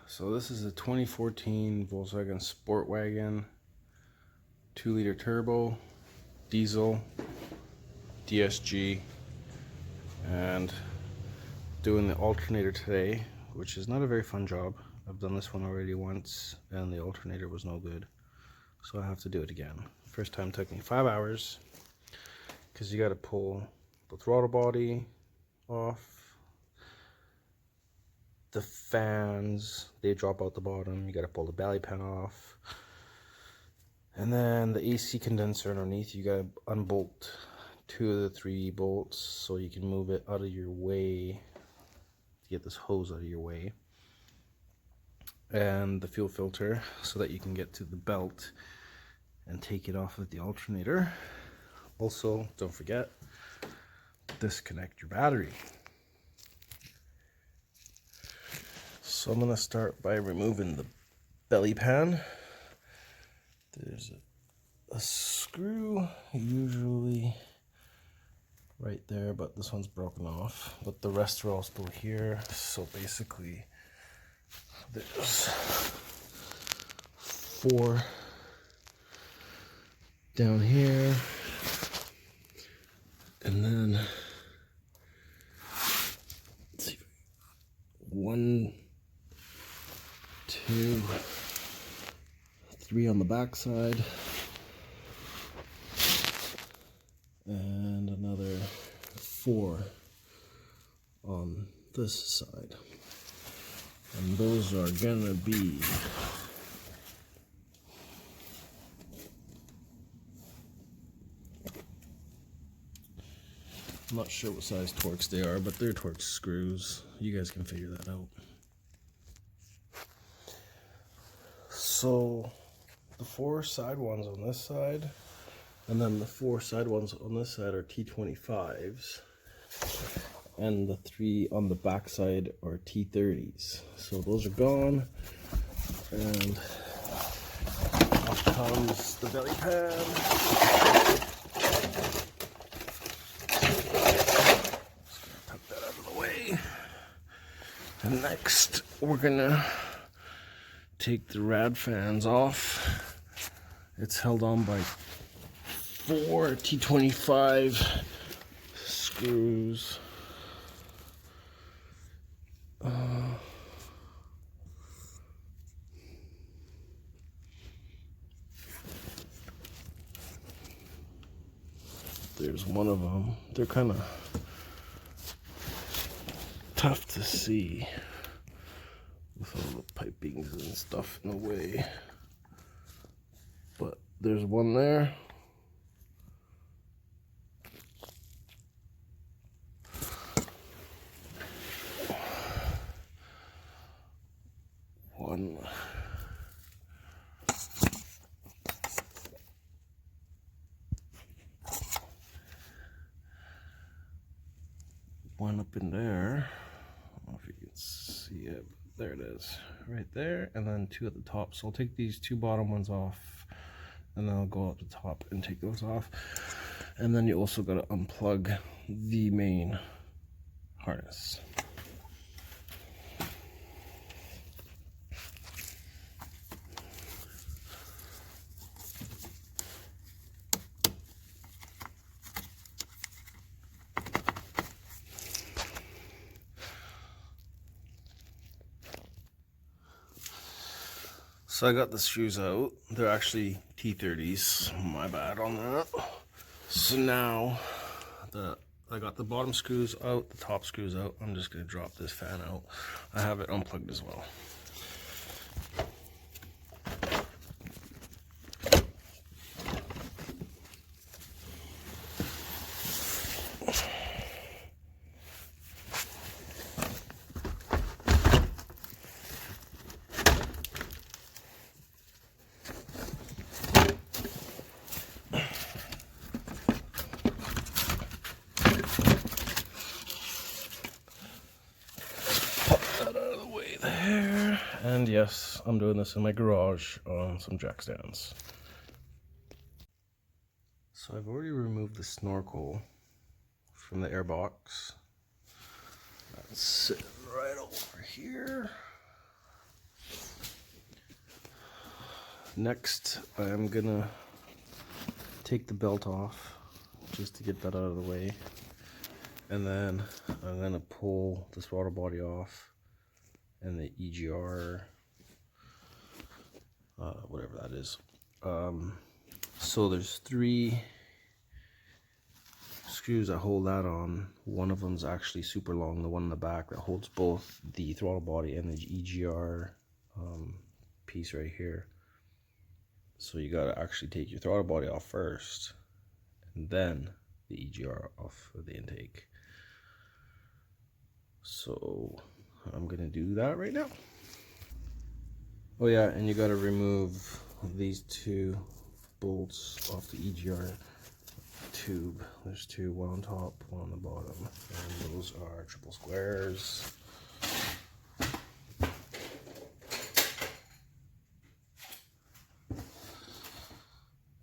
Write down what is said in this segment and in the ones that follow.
So this is a 2014 Volkswagen Sportwagon, 2-liter turbo, diesel, DSG, and doing the alternator today, which is not a very fun job. I've done this one already once and the alternator was no good, so I have to do it again. First time took me 5 hours because you got to pull the throttle body off, the fans, they drop out the bottom, you got to pull the belly pan off, and then the AC condenser underneath, you got to unbolt 2 of the 3 bolts so you can move it out of your way to get this hose out of your way, and the fuel filter so that you can get to the belt and take it off with the alternator. Also, don't forget, disconnect your battery. So I'm going to start by removing the belly pan. There's a screw usually right there, but this one's broken off, but the rest are all still here. So basically there's 4 down here, and then let's see, 1, 2, 3 on the back side, and another 4 on this side, and those are gonna be I'm not sure what size Torx they are, but they're Torx screws. You guys can figure that out. So the 4 side ones on this side, and then the 4 side ones on this side are T25s, and the 3 on the back side are T30s. So those are gone, and off comes the belly pan. And next, we're gonna take the rad fans off. It's held on by 4 T25 screws. There's one of them. They're kind of tough to see with all the pipings and stuff in the way, but there's one there. One up in there. I don't know if you can see it. There it is, right there, and then 2 at the top. So I'll take these 2 bottom ones off, and then I'll go up the top and take those off. And then you also got to unplug the main harness. So I got the screws out. They're actually T30s. My bad on that. So now I got the bottom screws out, the top screws out. I'm just going to drop this fan out. I have it unplugged as well. And yes, I'm doing this in my garage on some jack stands. So I've already removed the snorkel from the airbox. That's sitting right over here. Next, I'm gonna take the belt off just to get that out of the way, and then I'm gonna pull the throttle body off and the EGR, whatever that is. So there's 3 screws that hold that on. One of them's actually super long, the one in the back that holds both the throttle body and the EGR piece right here. So you gotta actually take your throttle body off first, and then the EGR off of the intake. So I'm gonna do that right now. Oh yeah, and you gotta remove these 2 bolts off the EGR tube. There's 2, one on top, one on the bottom, and those are triple squares.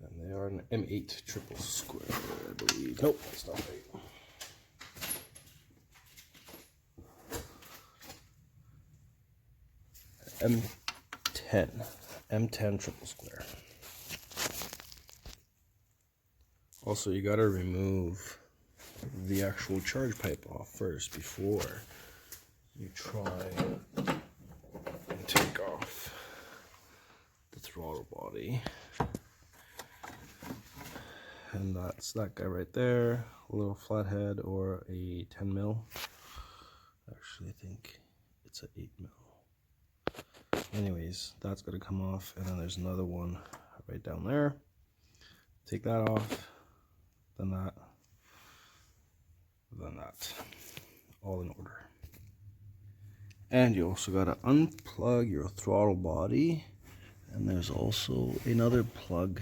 And they are an M8 triple square, I believe. Nope, that's not right. M10 triple square. Also, you gotta remove the actual charge pipe off first before you try and take off the throttle body. And that's that guy right there, a little flathead or a 10 mil. Actually, I think it's an 8 mil. Anyways, that's gonna come off, and then there's another one right down there. Take that off, then that, then that, all in order. And you also gotta unplug your throttle body, and there's also another plug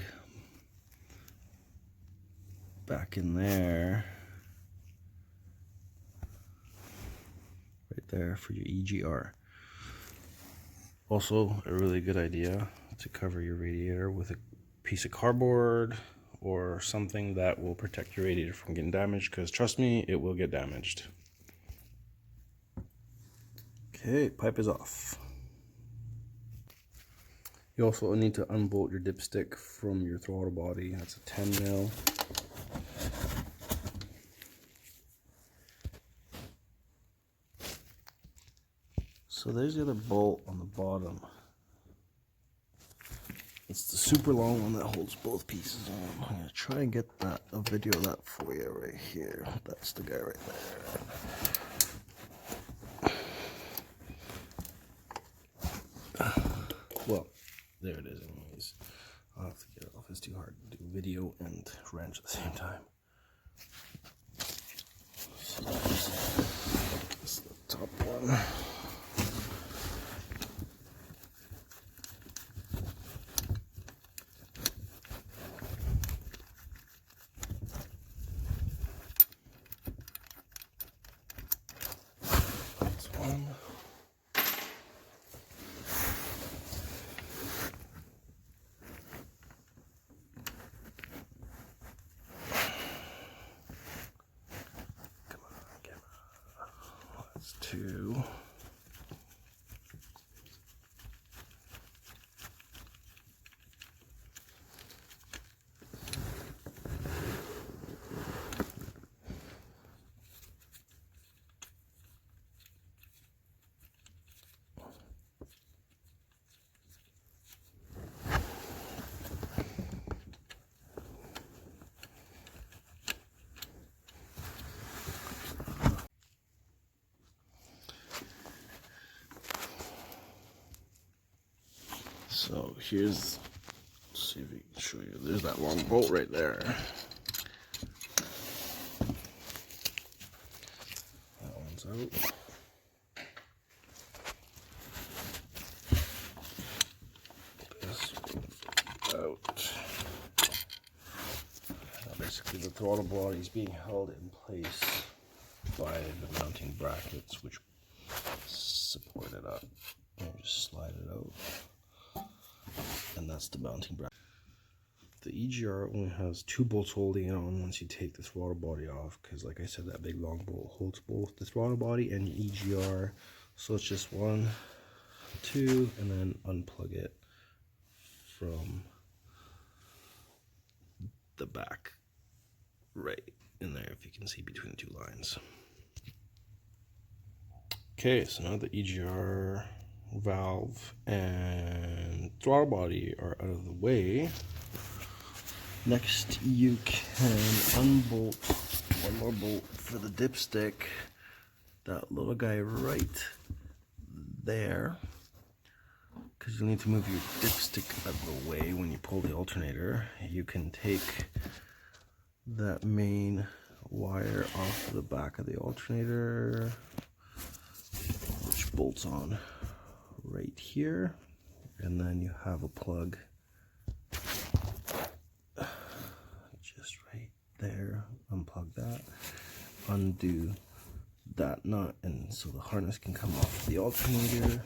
back in there, right there for your EGR. Also, a really good idea to cover your radiator with a piece of cardboard or something that will protect your radiator from getting damaged, because trust me, it will get damaged. Okay, pipe is off. You also need to unbolt your dipstick from your throttle body. That's a 10 mil. So there's the other bolt on the bottom. It's the super long one that holds both pieces on. I'm gonna try and get a video of that for you right here. That's the guy right there. Well, there it is anyways. I'll have to get it off. It's too hard to do video and wrench at the same time. So that's the top one. That's 2. So here's, let's see if we can show you. There's that long bolt right there. That one's out. This one's out. Now basically the throttle body is being held in place by the mounting brackets, which support it up. And just slide it out. And that's the mounting bracket. The EGR only has 2 bolts holding it on once you take the throttle body off, because like I said, that big long bolt holds both the throttle body and the EGR. So it's just 1, 2, and then unplug it from the back right in there, if you can see between the two lines. Okay, so now the EGR valve and throttle body are out of the way. Next, you can unbolt one more bolt for the dipstick, that little guy right there, because you'll need to move your dipstick out of the way when you pull the alternator. You can take that main wire off the back of the alternator, which bolts on right here, and then you have a plug just right there. Unplug that, undo that nut, and so the harness can come off the alternator.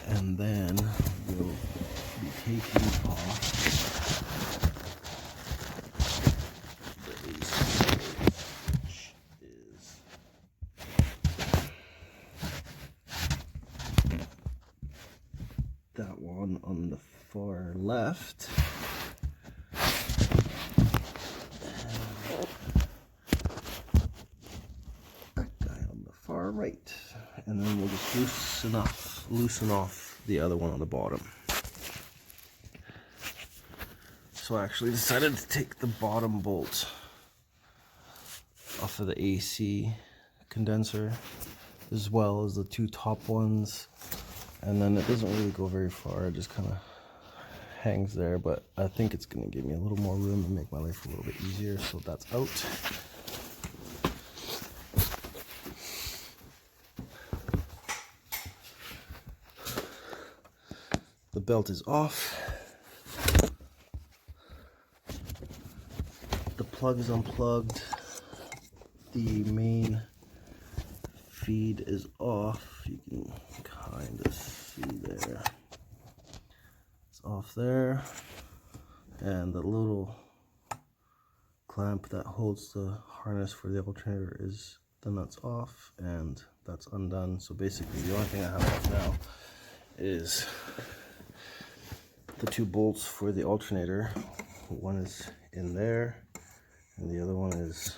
And then we'll be taking off the AC, which is that one on the far left. And that guy on the far right. And then we'll just loosen off the other one on the bottom. So I actually decided to take the bottom bolt off of the AC condenser, as well as the two top ones, and then it doesn't really go very far, it just kind of hangs there, but I think it's going to give me a little more room and make my life a little bit easier, so that's out. The belt is off. The plug is unplugged. The main feed is off. You can kind of see there. It's off there. And the little clamp that holds the harness for the alternator is the nuts off, and that's undone. So basically the only thing I have left now is the two bolts for the alternator. One is in there, and the other one is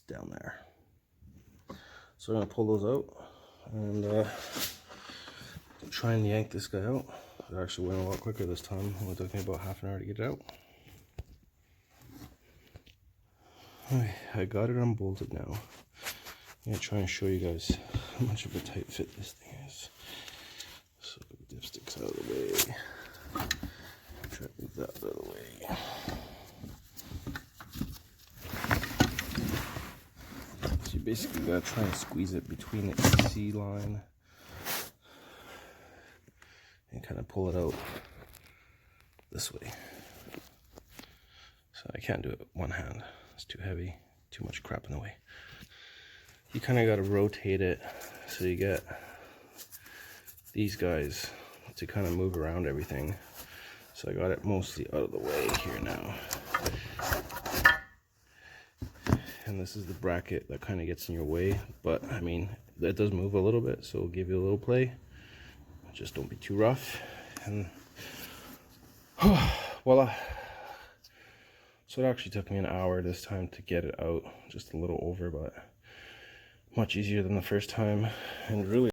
down there. So I'm gonna pull those out and try and yank this guy out. It actually went a lot quicker this time. It took me about half an hour to get it out. Okay, I got it unbolted now. I'm gonna try and show you guys how much of a tight fit this thing is. So the dipstick's out of the way. Try to move that out of the way. So you basically gotta try and squeeze it between the AC line and kind of pull it out this way. So I can't do it with one hand. It's too heavy, too much crap in the way. You kind of got to rotate it so you get these guys to kind of move around everything. So I got it mostly out of the way here now. And this is the bracket that kind of gets in your way, but I mean, it does move a little bit, so it'll give you a little play. Just don't be too rough. And voila. So it actually took me an hour this time to get it out, just a little over, but much easier than the first time. And really